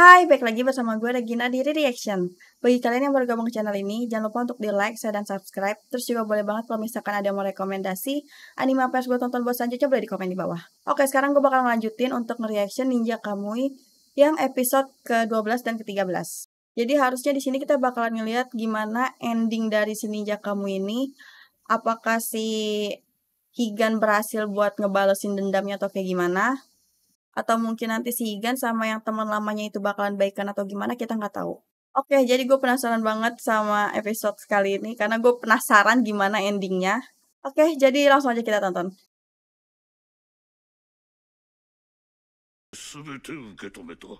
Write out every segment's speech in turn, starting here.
Hai, balik lagi bersama gue Regina di Reaction. Bagi kalian yang baru gabung ke channel ini, jangan lupa untuk di like, share, dan subscribe. Terus juga boleh banget kalau misalkan ada yang mau rekomendasi anime apa yang gue tonton buat selanjutnya, boleh di komen di bawah. Oke, sekarang gue bakal ngelanjutin untuk nge-reaction Ninja Kamui yang episode ke-12 dan ke-13. Jadi harusnya di sini kita bakalan ngeliat gimana ending dari si Ninja Kamui ini. Apakah si Higan berhasil buat ngebalesin dendamnya atau kayak gimana? Atau mungkin nanti si Higan sama yang teman lamanya itu bakalan baikan atau gimana, kita nggak tahu. Oke, jadi gue penasaran banget sama episode kali ini karena gue penasaran gimana endingnya. Oke, jadi langsung aja kita tonton. 全て受け止めた。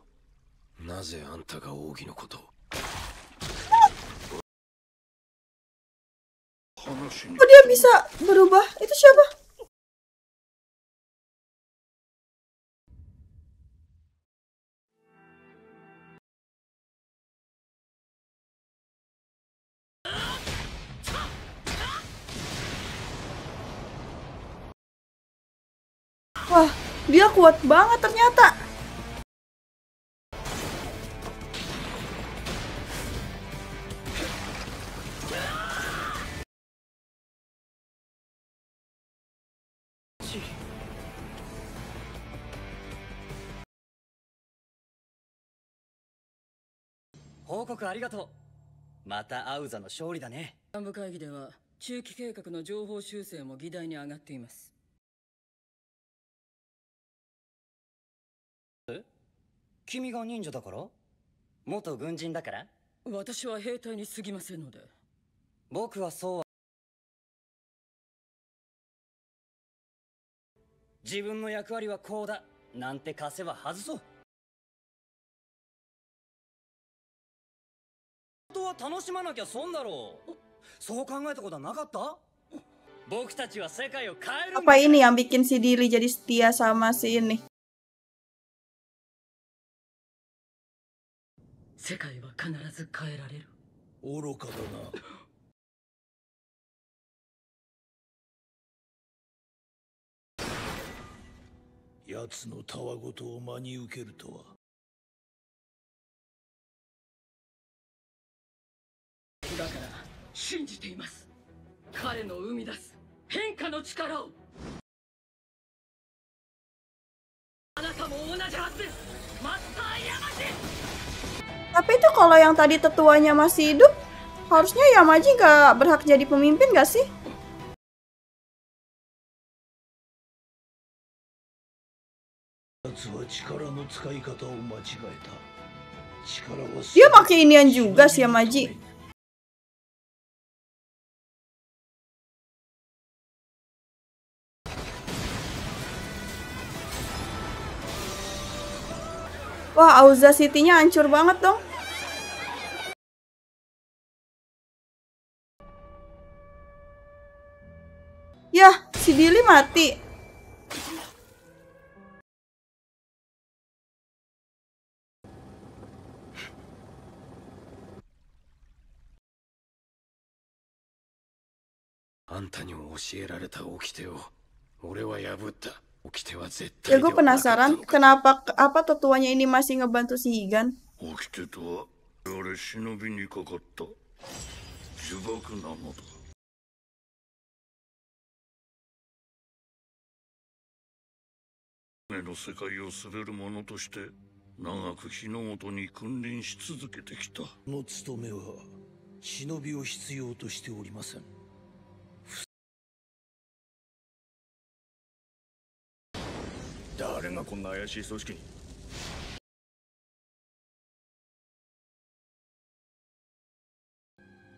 なぜあんたが奥義のことを。話に。Kok dia bisa berubah? Itu siapa? Wah, dia kuat banget ternyata. Terima 幹部会議では中期計画の情報修正も議題に上がっています。君が忍者だから？元軍人だから？私は兵隊に過ぎませんので。僕はそうは。自分の役割はこうだなんて貸せば外そう。本当は楽しまなきゃ損だろう。そう考えたことはなかった？僕たちは世界を変えるんだ。 Apa ini yang bikin si Dili jadi setia sama si ini? 世界は必ず変えられる。愚かだな。奴のたわごとを真に受けるとは。だから信じています。彼の生み出す変化の力を。あなたも同じはずです。マスターヤマジ。 Tapi itu kalau yang tadi tetuanya masih hidup, harusnya Yamaji nggak berhak jadi pemimpin nggak sih? Dia pakai inian juga sih Yamaji. Wah, Auza City-nya hancur banget dong. Yah, si Dili mati. Ya gue penasaran kenapa tetuanya ini masih ngebantu si Higan. 起きてとは俺忍びにかかった呪縛なのだ。目の世界を滑る者として長く日の本に君臨し続けてきた。の務めは忍びを必要としておりません。誰がこんな怪しい組織に。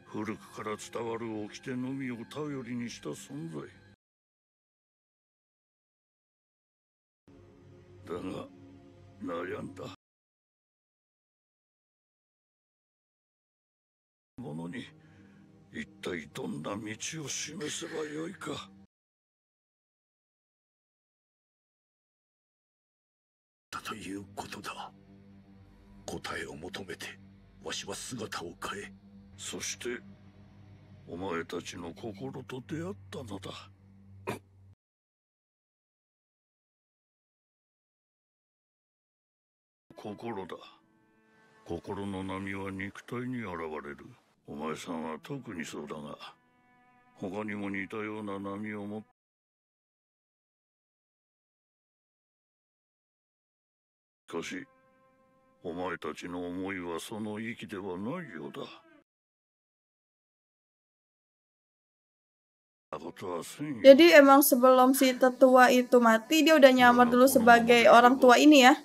古くから伝わる掟のみを頼りにした存在だが悩んだ者に一体どんな道を示せばよいか。だということだ。答えを求めてわしは姿を変え、そしてお前たちの心と出会ったのだ。心だ。心の波は肉体に現れる。お前さんは特にそうだが、他にも似たような波を持ってしかし、お前たちの思いはその域ではないようだ。Jadi emang sebelum si tetua itu mati, dia udah nyamar dulu sebagai orang tua ini ya.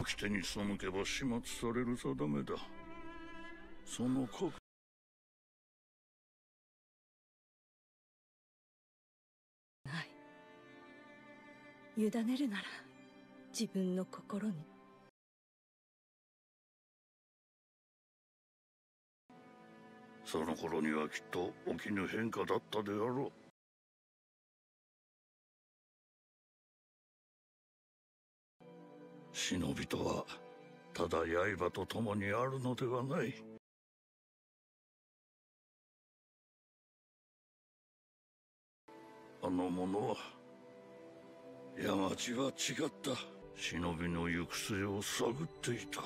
Hai. 委ねるなら自分の心に。その頃にはきっと起きぬ変化だったであろう。忍びとはただ刃と共にあるのではない。あの者は山地は違った。忍びの行く末を探っていた。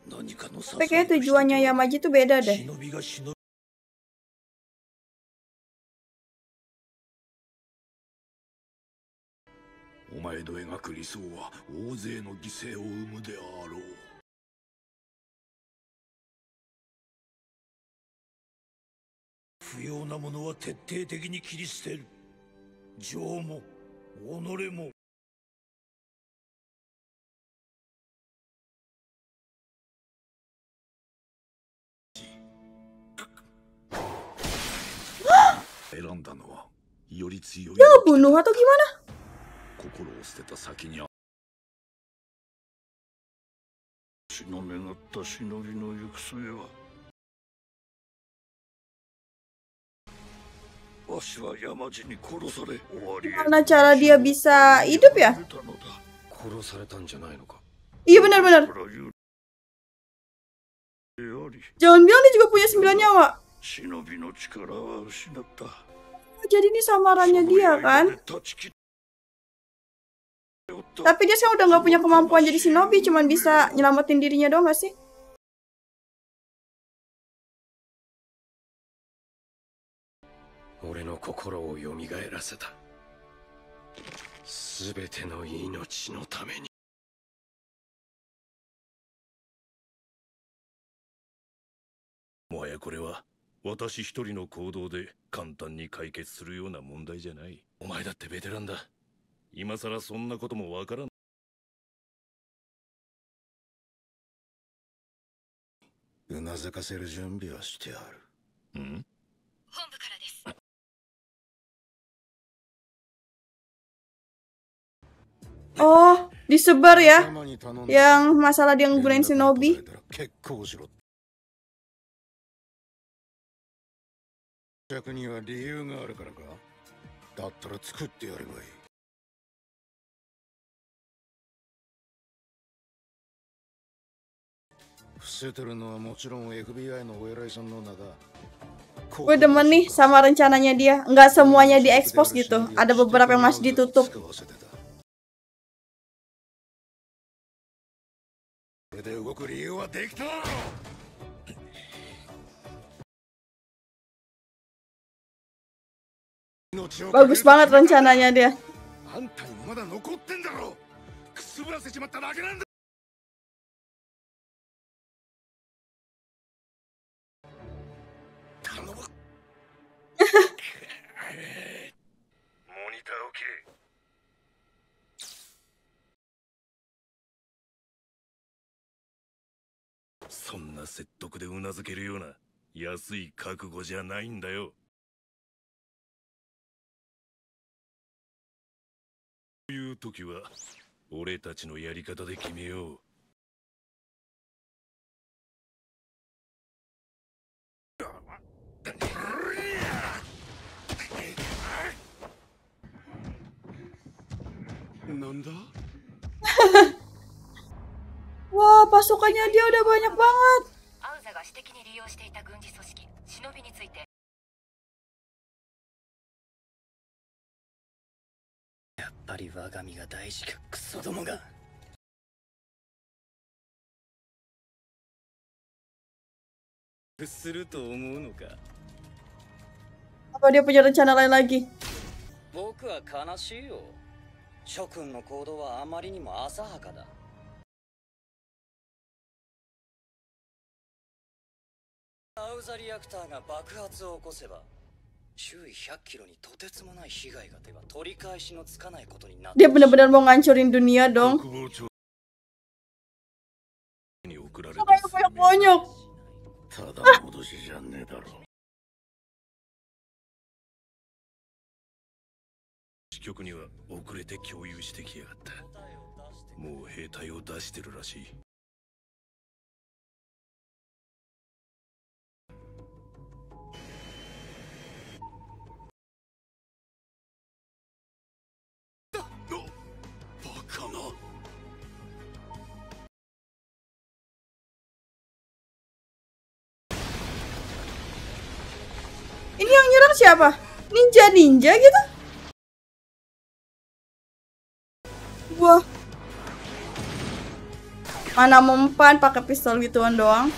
何かの Tapi kayaknya tujuannya Yamaji tuh beda deh. お前の描く理想は大勢の犠牲を生むであろう。不要なものは徹底的に切り捨てる。情も己も。選んだのはより強い。Dia bunuh atau gimana? 心を捨てた先に死の願った忍びの行く末は、わしは山地に殺され終わり。 Gimana cara dia bisa hidup ya? 殺されたんじゃないのか。 Iya benar-benar. Jangan bilang dia juga punya 9 nyawa. 忍びの力は失った。 Jadi ini samarannya dia kan? Tapi dia sekarang udah nggak punya kemampuan jadi shinobi, cuman bisa nyelamatin dirinya doang gak sih? Mo ya これは私一人の行動で簡単に解決するような問題じゃない。お前だってベテランだ。今さらそんなこともわからん。うなずかせる準備はしてある。ん？本部からです。Oh, disebar ya? Yang masalah dia ngegunain shinobi. 客には理由があるからか。だったら作ってやればいい。伏せてるのはもちろん FBI のお偉いさんの名だ。Gue demen nih sama rencananya dia. Nggak semuanya diekspos gitu. Ada beberapa yang masih ditutup. これで動く理由はできた。 Bagus banget rencananya dia.そんな説得でうなずけるような安い覚悟じゃないんだよ。 という時は俺たちのやり方で決めよう。なんだ? Wah, pasukannya dia udah banyak banget. アウザが私的に利用していた軍事組織忍びについて。 やっぱり我が身が大事かクソどもが。すると思うのか。 Apa dia punya rencana lain lagi? 僕は悲しいよ。諸君の行動はあまりにも浅はかだ。アウザリアクターが爆発を起こせば、周囲100キロにとてつもない被害が出ば取り返しのつかないことになって。 Dia benar-benar mau ngancurin dunia dong. 国防長に送られた Kayak bonyok-bonyok. ただ戻しじゃねえだろ。支局には遅れて共有してきやがった。もう兵隊を出してるらしい。バカな。 Ini yang nyerang siapa? Ninja gitu? Wah. Mana mempan pakai pistol gituan doang.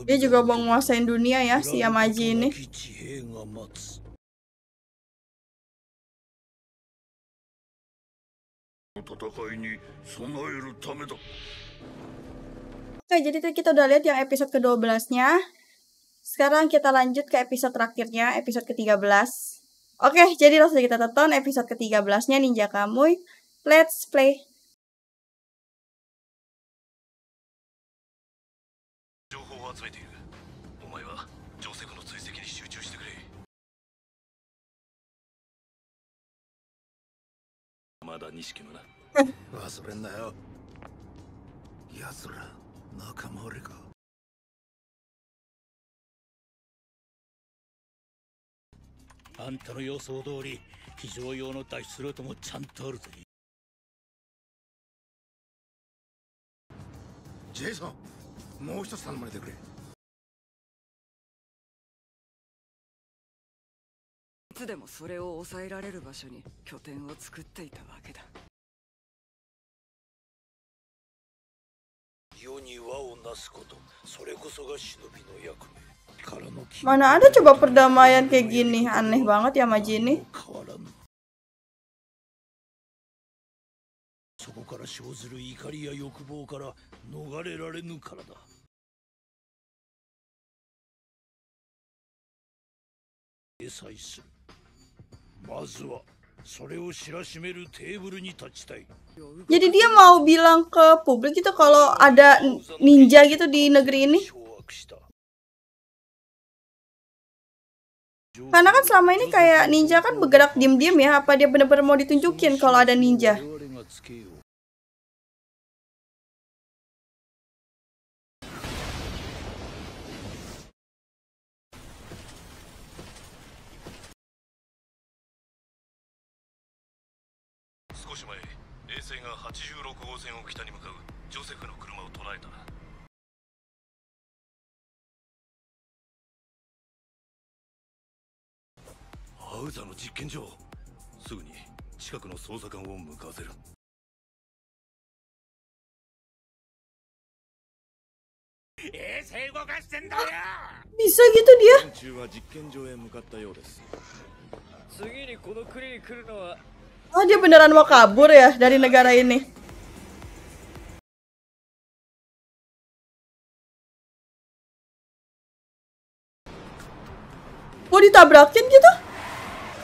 Dia juga mau nguasain dunia ya, si Yamaji ini. Oke, jadi tadi kita udah lihat yang episode ke-12-nya. Sekarang kita lanjut ke episode terakhirnya, episode ke-13. Oke, jadi langsung kita tonton episode ke-13-nya Ninja Kamui. Let's play. 集めている。お前はジョセフの追跡に集中してくれ。まだ錦もな。忘れんなよ。奴ら仲間割れか。あんたの予想通り非常用の脱出ルートもちゃんとあるぜ。ジェイソン。 もう一つ頼まれてくれ。いつでもそれを抑えられる場所に拠点を作っていたわけだ。世に輪をなすこと、それこそが忍びの役目。Mana ada coba perdamaian kayak gini, aneh banget ya Maji ini. そこから生ずる怒りや欲望から逃れられぬからだ。さえする。まずはそれを知らしめるテーブルに立ちたい。 Jadi dia mau bilang ke publik itu kalau ada ninja gitu di negeri ini. Karena kan selama ini kayak ninja kan bergerak diam-diam ya. Apa dia benar-benar mau ditunjukin kalau ada ninja? Bisa gitu dia? Oh, dia beneran mau kabur ya dari negara ini. Mau ditabrakin gitu?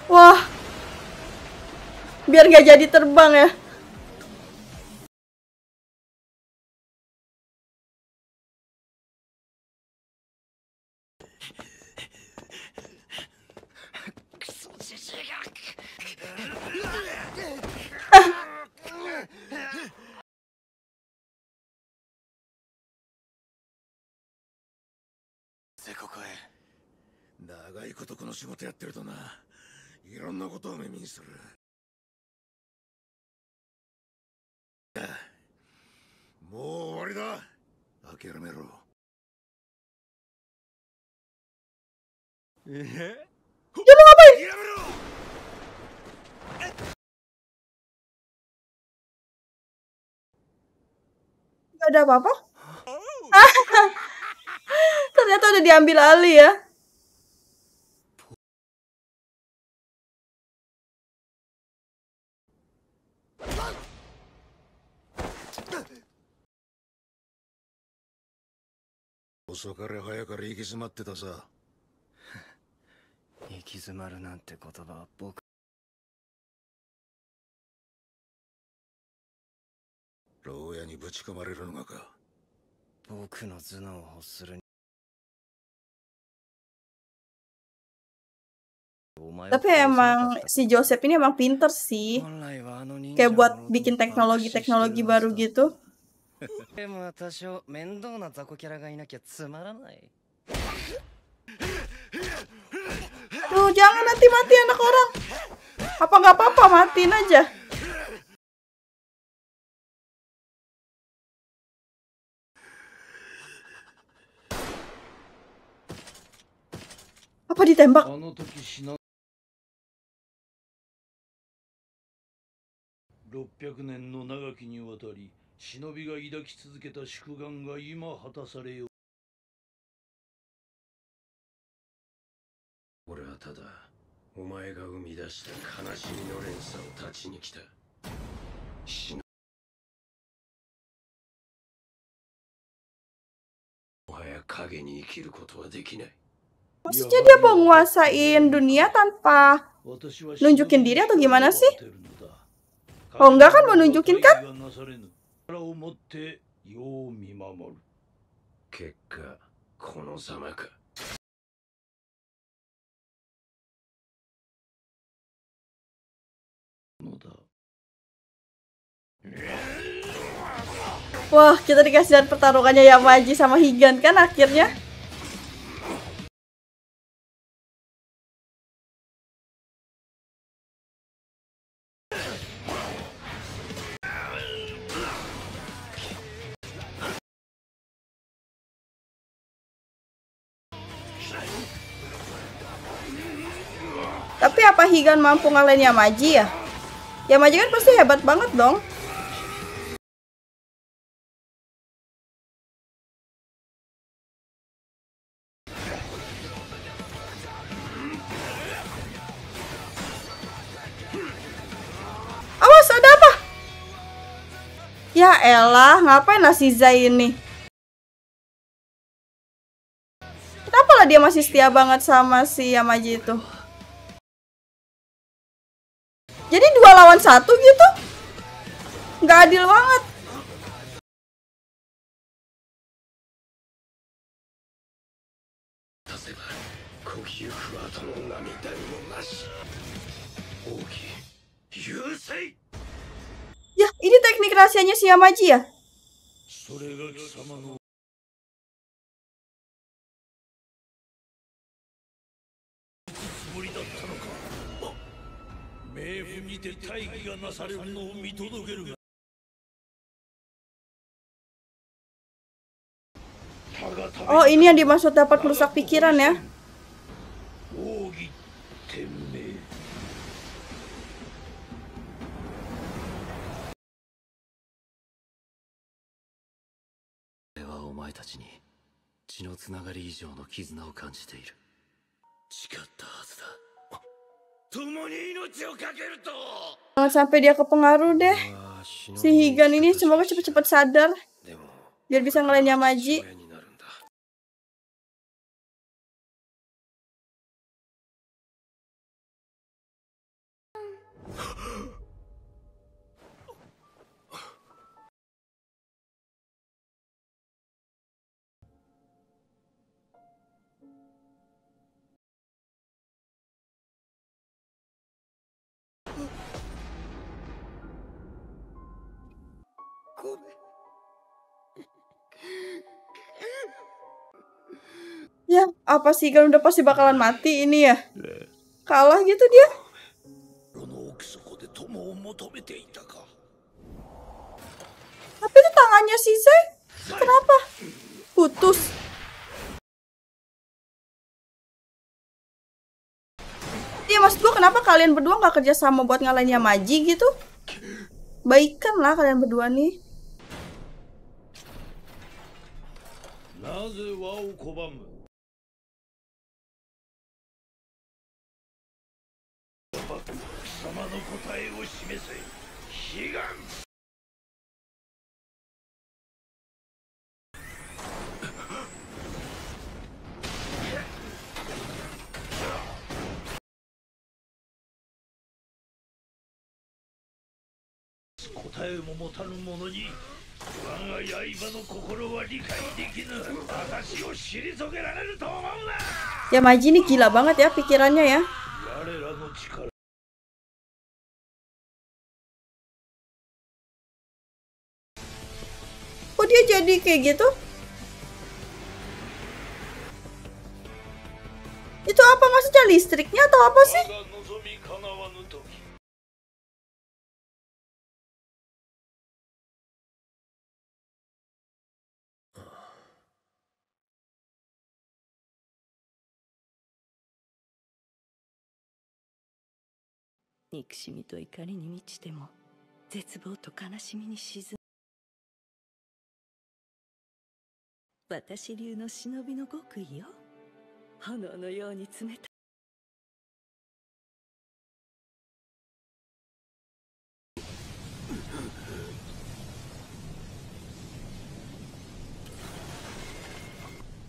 Wah. Biar nggak jadi terbang ya. Dia mau ngapain? Gak ada apa-apa. Ternyata udah diambil alih ya.遅かれ早かれ行き詰まってたさ。行き詰まるなんて言葉は僕。牢屋にぶち込まれるのがか。僕の頭脳を欲する。 Tapi emang si Joseph ini emang pinter sih. Kayak buat bikin teknologi-teknologi baru gitu. Tuh, jangan nanti mati anak orang. Apa nggak apa-apa, matiin aja. Apa ditembak? 600年の長きにわたり忍びが抱き続けた宿願が今果たされよう。俺はただお前が生み出した悲しみの連鎖を断ちに来た。もはや影に生きることはできない。 Maksudnya dia mau nguasain dunia tanpa nunjukin diri atau gimana sih? Oh enggak kan, mau nunjukin kan? Wah, kita dikasih lihat pertarungannya Yamaji sama Higan kan akhirnya. Tapi apa Higan mampu ngalahin Yamaji ya? Yamaji kan pasti hebat banget dong. Awas, ada apa? Ya elah, ngapain lah si Zai ini? Kenapa lah dia masih setia banget sama si Yamaji itu? Jadi 2 lawan 1 gitu? Nggak adil banget. Ya, ini teknik rahasianya si Yamaji ya? Oh, ini yang dimaksud dapat merusak pikiran ya? Jangan sampai dia kepengaruh deh. Si Higan ini semoga cepat-cepat sadar biar bisa ngelain Yamaji. Ya, apa sih kan udah pasti bakalan mati ini ya? Kalah gitu dia. Tapi itu tangannya si Zai. Kenapa? Putus. kenapa kalian berdua nggak kerja sama buat ngalahin Yamaji gitu? Baikan lah kalian berdua nih. なぜ和を拒む。貴様の答えを示せ。悲願。答えも持たぬ者に我が刃の心は理解できぬ。私を退けられると思うな。 Yamaji ini gila banget ya pikirannya ya. 我らの力。 Kok dia jadi kayak gitu? Itu apa maksudnya, listriknya atau apa sih?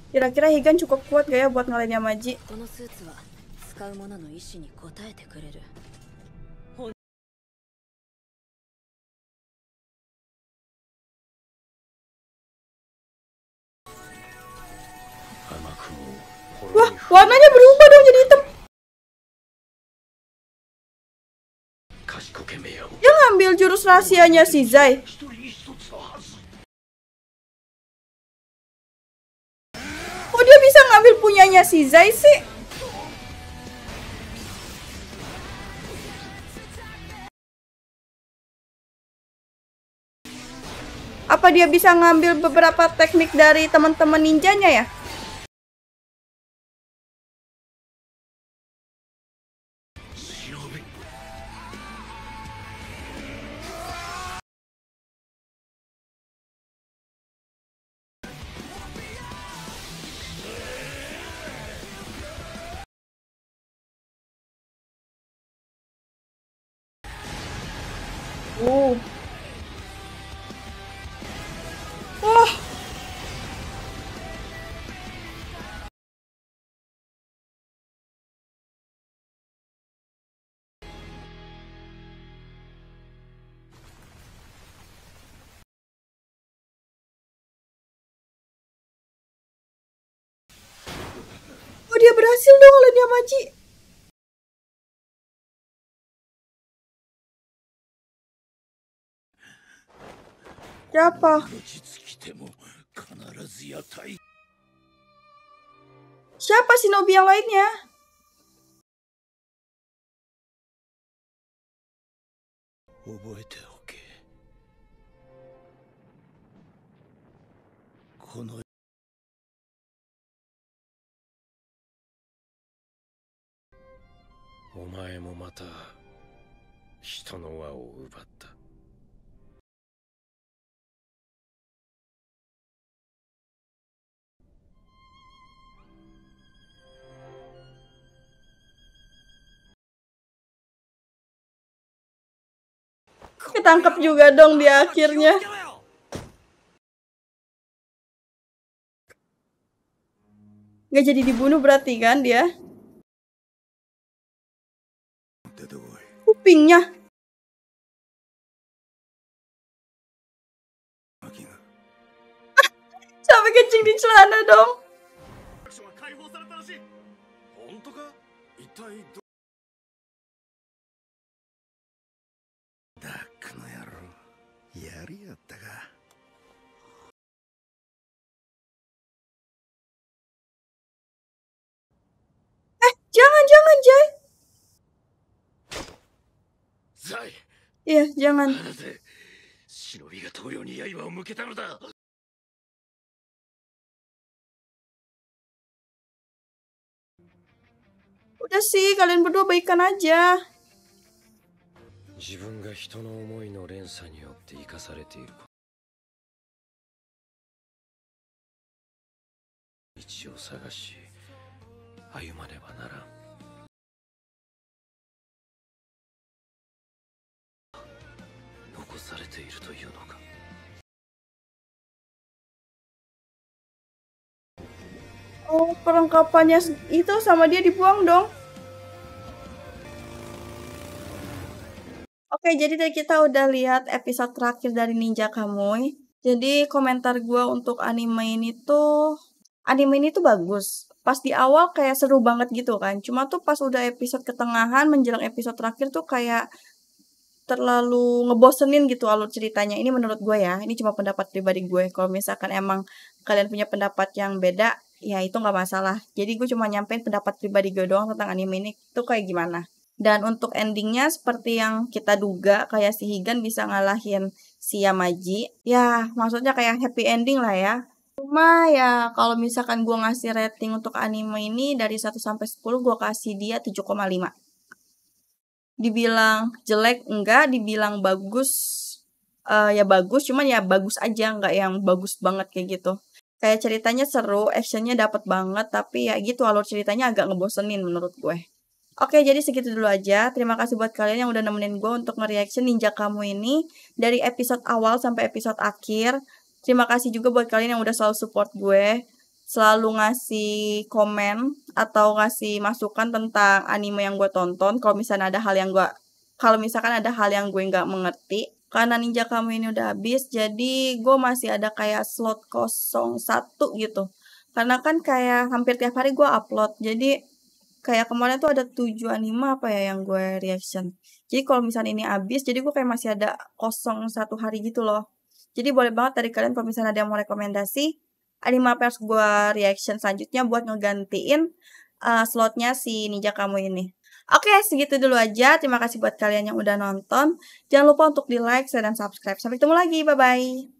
Kira-kira Higan cukup kuat gak ya buat ngalahin Yamaji? このスーツは使う者の意志に応えてくれる。 Wah, warnanya berubah dong jadi hitam. Dia ngambil jurus rahasianya si Zai. Kok dia bisa ngambil punyanya si Zai sih? Apa dia bisa ngambil beberapa teknik dari teman-teman ninjanya ya? Wah. Oh, dia berhasil dong oleh Yamaji. Siapa? Siapa shinobi yang lainnya? Omae mo mata hito no wa o ubatta. Ketangkep juga dong di akhirnya. Nggak jadi dibunuh berarti kan dia? Kupingnya. Sampai kencing di celana dong. Jangan, Jay. Iya, jangan. Udah sih, kalian berdua baikan aja. 自分が人の思いの連鎖によって生かされている道を探し歩まねばならん。残されているというのか。Oh, perlengkapannya itu sama dia dibuang dong. Oke, jadi tadi kita udah lihat episode terakhir dari Ninja Kamui. Jadi komentar gue untuk anime ini tuh bagus. Pas di awal kayak seru banget gitu kan. Cuma tuh pas udah episode ketengahan menjelang episode terakhir tuh kayak terlalu ngebosenin gitu alur ceritanya. Ini menurut gue ya. Ini cuma pendapat pribadi gue. Kalau misalkan emang kalian punya pendapat yang beda, ya itu nggak masalah. Jadi gue cuma nyampein pendapat pribadi gue doang tentang anime ini tuh kayak gimana. Dan untuk endingnya seperti yang kita duga, kayak si Higan bisa ngalahin si Yamaji. Ya, maksudnya kayak happy ending lah ya. Cuma ya kalau misalkan gue ngasih rating untuk anime ini dari 1 sampai 10, gue kasih dia 7,5. Dibilang jelek enggak, dibilang bagus ya bagus, cuman ya bagus aja, nggak yang bagus banget kayak gitu. Kayak ceritanya seru, actionnya dapet banget, tapi ya gitu alur ceritanya agak ngebosenin menurut gue. Oke, jadi segitu dulu aja. Terima kasih buat kalian yang udah nemenin gue untuk nge-reaction Ninja Kamui ini dari episode awal sampai episode akhir. Terima kasih juga buat kalian yang udah selalu support gue, selalu ngasih komen atau ngasih masukan tentang anime yang gue tonton. Kalau misalkan ada hal yang gue nggak mengerti, karena Ninja Kamui ini udah habis, jadi gue masih ada kayak slot kosong 1 gitu. Karena kan kayak hampir tiap hari gue upload, jadi kayak kemarin tuh ada 7 anime apa ya yang gue reaction. Jadi kalau misalnya ini habis, jadi gue kayak masih ada kosong 1 hari gitu loh. Jadi boleh banget dari kalian kalau misalnya ada yang mau rekomendasi anime apa yang harus gue reaction selanjutnya buat ngegantiin slotnya si Ninja Kamui ini. Oke, segitu dulu aja. Terima kasih buat kalian yang udah nonton. Jangan lupa untuk di like, share, dan subscribe. Sampai ketemu lagi. Bye-bye.